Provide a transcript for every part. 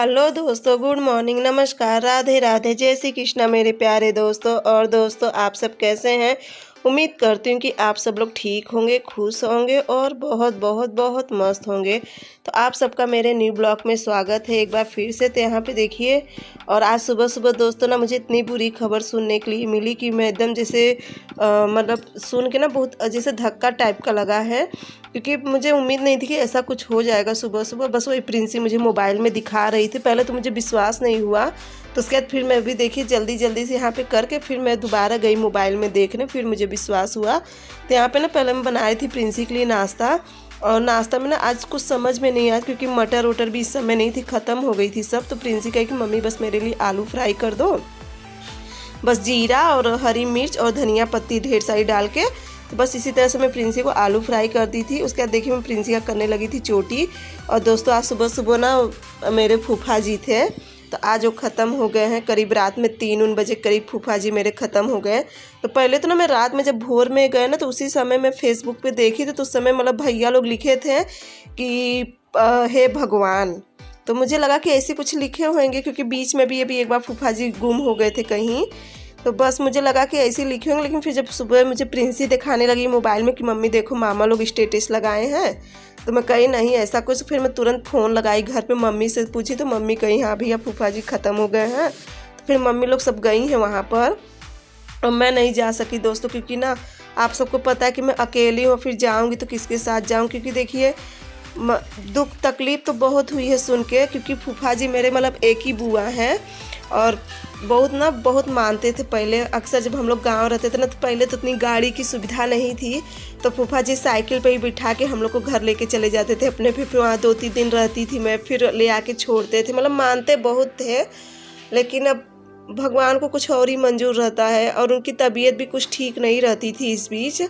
Hello दोस्तों, good morning, नमस्कार, राधे राधे, जय श्री कृष्णा मेरे प्यारे दोस्तों। और दोस्तों, आप सब कैसे हैं? उम्मीद करती हूँ कि आप सब लोग ठीक होंगे, खुश होंगे और बहुत बहुत बहुत मस्त होंगे। तो आप सबका मेरे न्यू ब्लॉग में स्वागत है एक बार फिर से। तो यहाँ पे देखिए, और आज सुबह सुबह दोस्तों ना मुझे इतनी बुरी खबर सुनने के लिए मिली कि मैं एकदम जैसे मतलब सुन के ना बहुत जैसे धक्का टाइप का लगा है, क्योंकि मुझे उम्मीद नहीं थी कि ऐसा कुछ हो जाएगा सुबह सुबह। बस वही प्रिंसी मुझे मोबाइल में दिखा रही थी, पहले तो मुझे विश्वास नहीं हुआ, तो उसके बाद फिर मैं भी देखी जल्दी जल्दी से यहाँ पे करके फिर मैं दोबारा गई मोबाइल में देखने, फिर मुझे विश्वास हुआ। तो यहाँ पे ना पहले मैं बना रही थी प्रिंसी के लिए नाश्ता, और नाश्ता में ना आज कुछ समझ में नहीं आया क्योंकि मटर वटर भी इस समय नहीं थी, ख़त्म हो गई थी सब। तो प्रिंसी कही कि मम्मी बस मेरे लिए आलू फ्राई कर दो, बस जीरा और हरी मिर्च और धनिया पत्ती ढेर सारी डाल के। तो बस इसी तरह से मैं प्रिंसी को आलू फ्राई कर दी थी। उसके बाद देखिए मैं प्रिंसी का करने लगी थी चोटी। और दोस्तों आज सुबह सुबह ना मेरे फूफा जी थे, तो आज वो ख़त्म हो गए हैं, करीब रात में 3 बजे करीब फूफा जी मेरे ख़त्म हो गए। तो पहले तो ना मैं रात में जब भोर में गए ना, तो उसी समय मैं फेसबुक पे देखी थी, तो उस समय मतलब भैया लोग लिखे थे कि हे भगवान। तो मुझे लगा कि ऐसे कुछ लिखे होंगे, क्योंकि बीच में भी ये भी एक बार फूफा जी गुम हो गए थे कहीं, तो बस मुझे लगा कि ऐसे लिखे होंगे। लेकिन फिर जब सुबह मुझे प्रिंसी दिखाने लगी मोबाइल में कि मम्मी देखो मामा लोग स्टेटस लगाए हैं, तो मैं कही नहीं ऐसा कुछ। फिर मैं तुरंत फ़ोन लगाई घर पे, मम्मी से पूछी तो मम्मी कही हाँ भैया फूफा जी ख़त्म हो गए हैं। तो फिर मम्मी लोग सब गई हैं वहाँ पर, और मैं नहीं जा सकी दोस्तों, क्योंकि ना आप सबको पता है कि मैं अकेली हूँ, फिर जाऊँगी तो किसके साथ जाऊँ, क्योंकि देखिए दुख तकलीफ़ तो बहुत हुई है सुन के, क्योंकि फूफा जी मेरे मतलब एक ही बुआ हैं, और बहुत मानते थे पहले। अक्सर जब हम लोग गांव रहते थे ना, तो पहले तो इतनी गाड़ी की सुविधा नहीं थी, तो फूफा जी साइकिल पे ही बिठा के हम लोग को घर लेके चले जाते थे अपने। फिर वहाँ 2-3 दिन रहती थी मैं, फिर ले आके छोड़ते थे, मतलब मानते बहुत थे। लेकिन अब भगवान को कुछ और ही मंजूर रहता है, और उनकी तबीयत भी कुछ ठीक नहीं रहती थी इस बीच।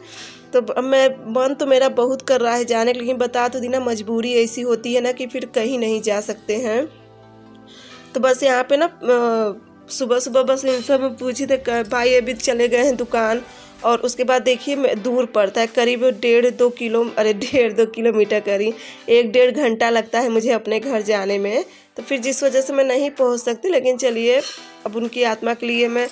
तो अब मैं मन तो मेरा बहुत कर रहा है जाने, लेकिन बता तो दी ना मजबूरी ऐसी होती है ना कि फिर कहीं नहीं जा सकते हैं। तो बस यहाँ पे ना सुबह सुबह बस इन सब पूछी थे, भाई अभी चले गए हैं दुकान। और उसके बाद देखिए दूर पड़ता है, करीब 1.5 किलोमीटर करीब 1-1.5 घंटा लगता है मुझे अपने घर जाने में। तो फिर जिस वजह से मैं नहीं पहुंच सकती, लेकिन चलिए अब उनकी आत्मा के लिए मैं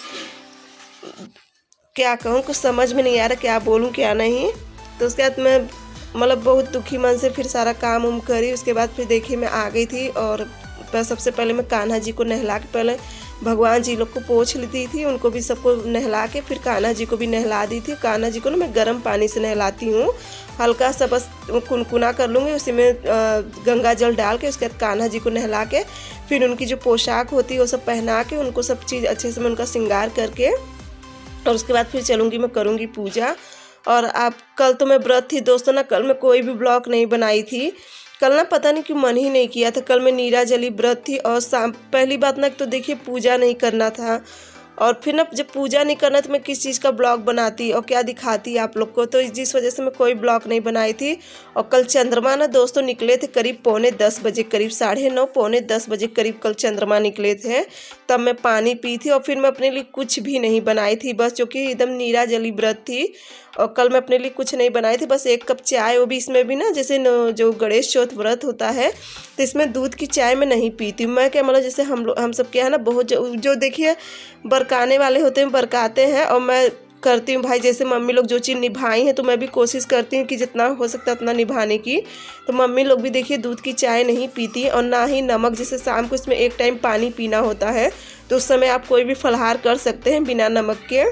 क्या कहूँ, कुछ समझ में नहीं आ रहा क्या बोलूँ क्या नहीं। तो उसके बाद मैं मतलब बहुत दुखी मन से फिर सारा काम उम करी। उसके बाद फिर देखिए मैं आ गई थी, और सबसे पहले मैं कान्हा जी को नहला के, पहले भगवान जी लोग को पोंछ ली थी, उनको भी सबको नहला के फिर कान्हा जी को भी नहला दी थी। कान्हा जी को ना मैं गर्म पानी से नहलाती हूँ, हल्का सा बस कुनकुना कर लूँगी, उसी में गंगा जल डाल के उसके बाद कान्हा जी को नहला के फिर उनकी जो पोशाक होती है वो सब पहना के उनको सब चीज़ अच्छे से मैं उनका श्रृंगार करके, और उसके बाद फिर चलूँगी मैं करूँगी पूजा। और आप कल तो मैं व्रत थी दोस्तों ना, कल मैं कोई भी ब्लॉग नहीं बनाई थी। कल ना पता नहीं क्यों मन ही नहीं किया था, कल मैं नीराजली व्रत थी। और शाम पहली बात ना तो देखिए पूजा नहीं करना था, और फिर ना जब पूजा नहीं करना तो मैं किस चीज़ का ब्लॉग बनाती और क्या दिखाती आप लोग को, तो जिस वजह से मैं कोई ब्लॉग नहीं बनाई थी। और कल चंद्रमा ना दोस्तों निकले थे करीब 9:45 बजे, करीब 9:30 पौने 10 बजे करीब कल चंद्रमा निकले थे। तब मैं पानी पी थी, और फिर मैं अपने लिए कुछ भी नहीं बनाई थी, बस क्योंकि एकदम नीराजली व्रत थी। और कल मैं अपने लिए कुछ नहीं बनाई थी, बस 1 कप चाय, वो भी इसमें भी ना जैसे जो गणेश चौथ व्रत होता है तो इसमें दूध की चाय मैं नहीं पीती। मैं क्या मतलब जैसे हम सब क्या है ना, बहुत जो देखिए बरकाने वाले होते हैं बरकाते हैं, और मैं करती हूँ भाई जैसे मम्मी लोग जो चीज़ निभाई हैं, तो मैं भी कोशिश करती हूँ कि जितना हो सकता है उतना निभाने की। तो मम्मी लोग भी देखिए दूध की चाय नहीं पीती, और ना ही नमक, जैसे शाम को इसमें 1 टाइम पानी पीना होता है, तो उस समय आप कोई भी फलाहार कर सकते हैं बिना नमक के।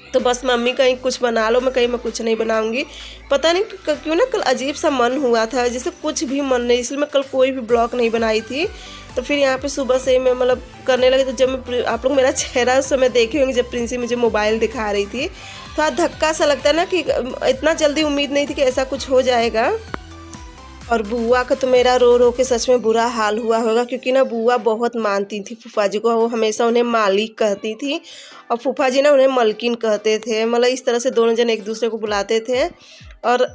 तो बस मम्मी कहीं कुछ बना लो, मैं कुछ नहीं बनाऊंगी। पता नहीं क्यों ना कल अजीब सा मन हुआ था, जैसे कुछ भी मन नहीं, इसलिए मैं कल कोई भी ब्लॉग नहीं बनाई थी। तो फिर यहाँ पे सुबह से मैं मतलब करने लगी, तो जब मैं आप लोग मेरा चेहरा उस समय देखे होंगे जब प्रिंसी मुझे मोबाइल दिखा रही थी, थोड़ा धक्का सा लगता है ना कि इतना जल्दी उम्मीद नहीं थी कि ऐसा कुछ हो जाएगा। और बुआ का तो मेरा रो रो के सच में बुरा हाल हुआ होगा, क्योंकि ना बुआ बहुत मानती थी फूफा जी को, वो हमेशा उन्हें मालिक कहती थी, और फूफा जी ना उन्हें मलकिन कहते थे। मतलब इस तरह से दोनों जन एक दूसरे को बुलाते थे। और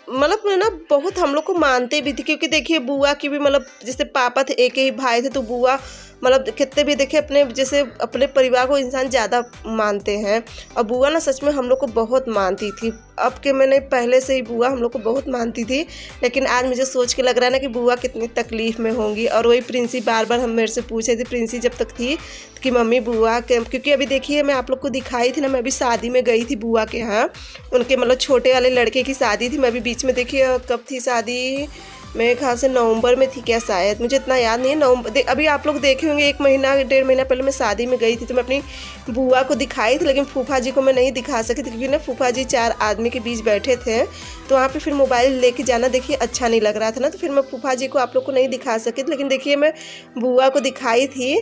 मतलब ना बहुत हम लोग को मानते भी थे, क्योंकि देखिए बुआ की भी मतलब जैसे पापा थे, एक ही भाई थे, तो बुआ मतलब कितने भी देखिए अपने जैसे अपने परिवार को इंसान ज़्यादा मानते हैं। और बुआ ना सच में हम लोग को बहुत मानती थी। अब के मैंने पहले से ही बुआ हम लोग को बहुत मानती थी, लेकिन आज मुझे सोच के लग रहा है ना कि बुआ कितनी तकलीफ़ में होंगी। और वही प्रिंसी बार बार हम मेरे से पूछे थे, प्रिंसी जब तक थी, कि मम्मी बुआ के, क्योंकि अभी देखिए मैं आप लोग को दिखाई थी ना, मैं अभी शादी में गई थी बुआ के यहाँ, उनके मतलब छोटे वाले लड़के की शादी थी। मैं अभी बीच में देखिए कब थी शादी, मेरे ख्याल से नवंबर में थी क्या, शायद मुझे इतना याद नहीं है। नवंबर अभी आप लोग देखे होंगे 1 महीना 1.5 महीना पहले मैं शादी में गई थी, तो मैं अपनी बुआ को दिखाई थी, लेकिन फूफा जी को मैं नहीं दिखा सकी थी, क्योंकि ना फूफा जी 4 आदमी के बीच बैठे थे, तो वहाँ पे फिर मोबाइल लेके जाना देखिए अच्छा नहीं लग रहा था ना, तो फिर मैं फूफा जी को आप लोग को नहीं दिखा सकी थी। लेकिन देखिए मैं बुआ को दिखाई थी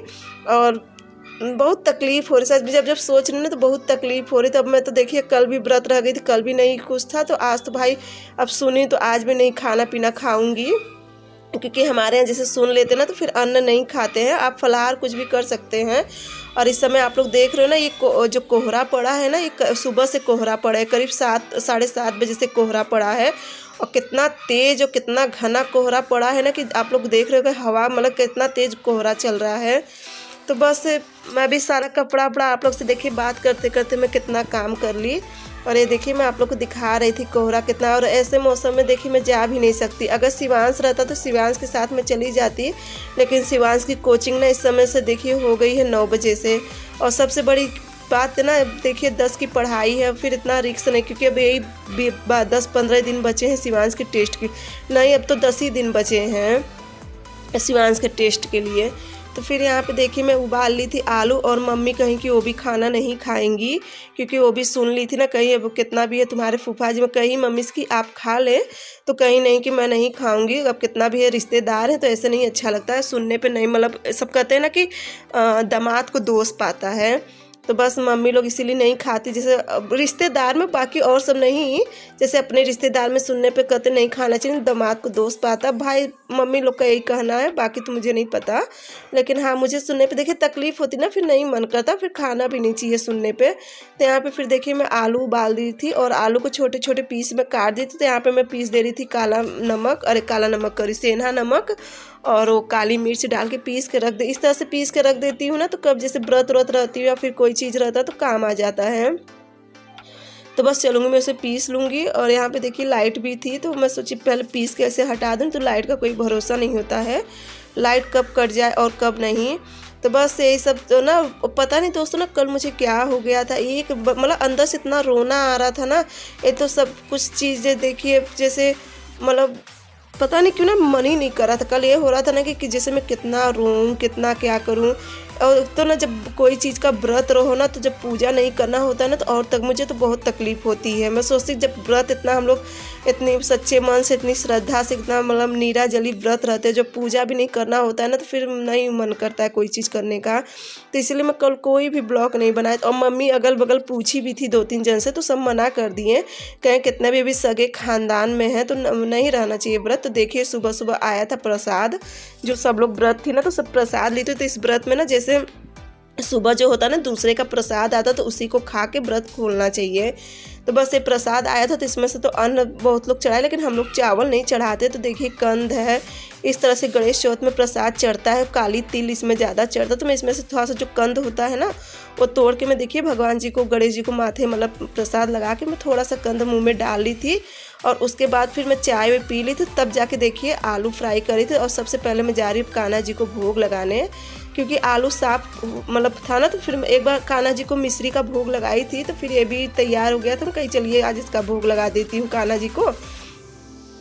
और बहुत तकलीफ़ हो रही सच में, जब सोच रही ना तो बहुत तकलीफ़ हो रही। तब मैं तो देखिए कल भी व्रत रह गई थी, कल भी नहीं कुछ था, तो आज तो भाई अब सुनी तो आज भी नहीं खाना पीना खाऊंगी, क्योंकि हमारे यहाँ जैसे सुन लेते हैं ना तो फिर अन्न नहीं खाते हैं। आप फलाहार कुछ भी कर सकते हैं। और इस समय आप लोग देख रहे हो ना, ये जो कोहरा पड़ा है ना, ये सुबह से कोहरा पड़ा है, करीब 7 साढ़े 7 बजे से कोहरा पड़ा है। और कितना तेज़ और कितना घना कोहरा पड़ा है ना, कि आप लोग देख रहे हो कि हवा मतलब कितना तेज़ कोहरा चल रहा है। तो बस मैं भी सारा कपड़ा वपड़ा आप लोग से देखिए बात करते करते मैं कितना काम कर ली। और ये देखिए मैं आप लोग को दिखा रही थी कोहरा कितना। और ऐसे मौसम में देखिए मैं जा भी नहीं सकती। अगर शिवांश रहता तो शिवांश के साथ मैं चली जाती, लेकिन शिवांश की कोचिंग ना इस समय से देखिए हो गई है 9 बजे से। और सबसे बड़ी बात है ना, देखिए 10 की पढ़ाई है, फिर इतना रिक्स नहीं, क्योंकि अब यही 10-15 दिन बचे हैं शिवांश के टेस्ट की, नहीं अब तो 10 ही दिन बचे हैं शिवांश के टेस्ट के लिए। तो फिर यहाँ पे देखिए मैं उबाल ली थी आलू, और मम्मी कहीं कि वो भी खाना नहीं खाएंगी, क्योंकि वो भी सुन ली थी ना, कहीं अब कितना भी है तुम्हारे फूफा जी में, कहीं मम्मी की आप खा ले तो कहीं नहीं कि मैं नहीं खाऊंगी। अब कितना भी है रिश्तेदार है तो ऐसे नहीं अच्छा लगता है सुनने पे, नहीं मतलब सब कहते हैं ना कि दामाद को दोष पाता है, तो बस मम्मी लोग इसीलिए नहीं खाती। जैसे रिश्तेदार में बाकी और सब नहीं, जैसे अपने रिश्तेदार में सुनने पे कहते नहीं खाना चाहिए, दामाद को दोस्त पाता, भाई मम्मी लोग का यही कहना है, बाकी तो मुझे नहीं पता। लेकिन हाँ मुझे सुनने पे देखिए तकलीफ़ होती ना, फिर नहीं मन करता, फिर खाना भी नहीं चाहिए सुनने पे। तो यहाँ पे फिर देखिए मैं आलू उबाल दी थी, और आलू को छोटे छोटे पीस में काट दी थी। तो यहाँ पे मैं पीस दे रही थी काला नमक करी सेंधा नमक, और वो काली मिर्च डाल के पीस के रख दे। इस तरह से पीस के रख देती हूँ ना, तो कब जैसे व्रत रहती है या फिर कोई चीज़ रहता है तो काम आ जाता है। तो बस चलूँगी मैं उसे पीस लूँगी। और यहाँ पे देखिए लाइट भी थी, तो मैं सोची पहले पीस के ऐसे हटा दूँ, तो लाइट का कोई भरोसा नहीं होता है, लाइट कब कट जाए और कब नहीं। तो बस यही सब तो ना, पता नहीं दोस्तों ना कल मुझे क्या हो गया था, एक मतलब अंदर से इतना रोना आ रहा था ना। ये तो सब कुछ चीज़ें देखिए जैसे मतलब पता नहीं क्यों ना मन ही नहीं कर रहा था। कल ये हो रहा था ना कि जैसे मैं कितना रोऊं, कितना क्या करूं। और तो ना जब कोई चीज़ का व्रत रहो ना, तो जब पूजा नहीं करना होता है ना, तो और तक मुझे तो बहुत तकलीफ़ होती है। मैं सोचती जब व्रत इतना हम लोग इतनी सच्चे मन से, इतनी श्रद्धा से, इतना मतलब नीरा जली व्रत रहते हैं, जब पूजा भी नहीं करना होता है ना, तो फिर नहीं मन करता है कोई चीज़ करने का। तो इसलिए मैं कल कोई भी ब्लॉग नहीं बनाया। और मम्मी अगल बगल पूछी भी थी 2-3 जन से, तो सब मना कर दिए, कहें कितने भी अभी सगे खानदान में हैं तो नहीं रहना चाहिए व्रत। तो देखिए सुबह सुबह आया था प्रसाद, जो सब लोग व्रत थी ना तो सब प्रसाद ली थी। तो इस व्रत में ना जैसे सुबह जो होता है ना दूसरे का प्रसाद आता तो उसी को खा के व्रत खोलना चाहिए। तो बस ये प्रसाद आया था, तो इसमें से तो अन्न बहुत लोग चढ़ाए, लेकिन हम लोग चावल नहीं चढ़ाते। तो देखिए कंद है, इस तरह से गणेश चौथ में प्रसाद चढ़ता है, काली तिल इसमें ज़्यादा चढ़ता। तो मैं इसमें से थोड़ा सा जो कंद होता है ना वो तोड़ के मैं देखिए भगवान जी को, गणेश जी को माथे मतलब प्रसाद लगा के मैं थोड़ा सा कंद मुँह में डाल ली थी। और उसके बाद फिर मैं चाय में पी ली थी, तब जाके देखिए आलू फ्राई करी थी। और सबसे पहले मैं जा रही हूँ कान्हा जी को भोग लगाने, क्योंकि आलू साफ मतलब था ना। तो फिर एक बार कान्हा जी को मिश्री का भोग लगाई थी, तो फिर ये भी तैयार हो गया था। कहीं चलिए आज इसका भोग लगा देती हूँ कान्हा जी को,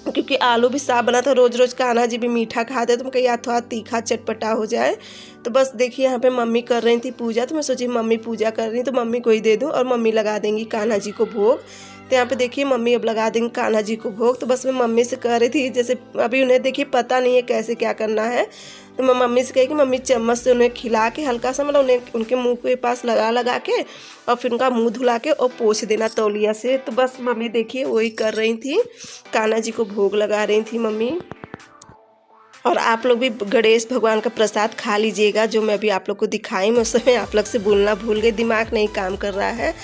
क्योंकि आलू भी साफ बना था। रोज़ रोज़ कान्हा जी भी मीठा खाते, तो कहीं थोड़ा तीखा चटपटा हो जाए। तो बस देखिए यहाँ पे मम्मी कर रही थी पूजा, तो मैं सोची मम्मी पूजा कर रही तो मम्मी को ही दे दूँ, और मम्मी लगा देंगी कान्हा जी को भोग। तो यहाँ पे देखिए मम्मी अब लगा देंगे कान्हा जी को भोग। तो बस मैं मम्मी से कह रही थी, जैसे अभी उन्हें देखिए पता नहीं है कैसे क्या करना है, तो मैं मम्मी से कही कि मम्मी चम्मच से उन्हें खिला के हल्का सा मतलब उन्हें उनके मुंह के पास लगा के, और फिर उनका मुंह धुला के और पोंछ देना तौलिया से। तो बस मम्मी देखिए वही कर रही थी, कान्हा जी को भोग लगा रही थी मम्मी। और आप लोग भी गणेश भगवान का प्रसाद खा लीजिएगा, जो मैं अभी आप लोग को दिखाई, मैं उस समय आप लोग से बोलना भूल गई, दिमाग नहीं काम कर रहा है।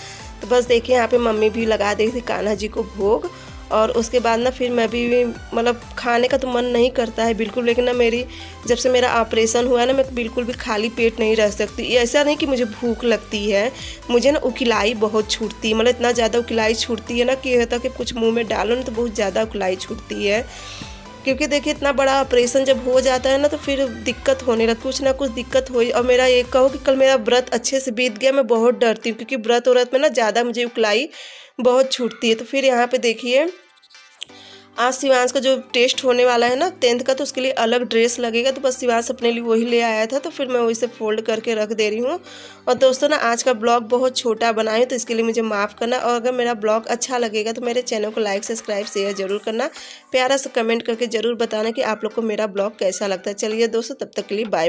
तो बस देखिए यहाँ पे मम्मी भी लगा दी थी कान्हा जी को भोग। और उसके बाद ना फिर मैं भी मतलब खाने का तो मन नहीं करता है बिल्कुल, लेकिन ना मेरी जब से मेरा ऑपरेशन हुआ है ना, मैं बिल्कुल भी खाली पेट नहीं रह सकती। ऐसा नहीं कि मुझे भूख लगती है, मुझे ना उकिलाई बहुत छूटती है, मतलब इतना ज़्यादा उकिलाई छूटती है ना कि होता कि कुछ मुँह में डालो ना तो बहुत ज़्यादा उकिलाई छूटती है। क्योंकि देखिए इतना बड़ा ऑपरेशन जब हो जाता है ना तो फिर दिक्कत होने लग, कुछ ना कुछ दिक्कत हुई। और मेरा ये कहो कि कल मेरा व्रत अच्छे से बीत गया, मैं बहुत डरती हूँ क्योंकि व्रत में ना ज़्यादा मुझे उकलाई बहुत छूटती है। तो फिर यहाँ पे देखिए आज शिवांश का जो टेस्ट होने वाला है ना 10th का, तो उसके लिए अलग ड्रेस लगेगा, तो बस शिवांश अपने लिए वही ले आया था, तो फिर मैं वही से फोल्ड करके रख दे रही हूँ। और दोस्तों ना आज का ब्लॉग बहुत छोटा बनाई हूँ, तो इसके लिए मुझे माफ़ करना। और अगर मेरा ब्लॉग अच्छा लगेगा तो मेरे चैनल को लाइक सब्सक्राइब शेयर जरूर करना, प्यारा सा कमेंट करके ज़रूर बताना कि आप लोग को मेरा ब्लॉग कैसा लगता है। चलिए दोस्तों, तब तक के लिए बाय।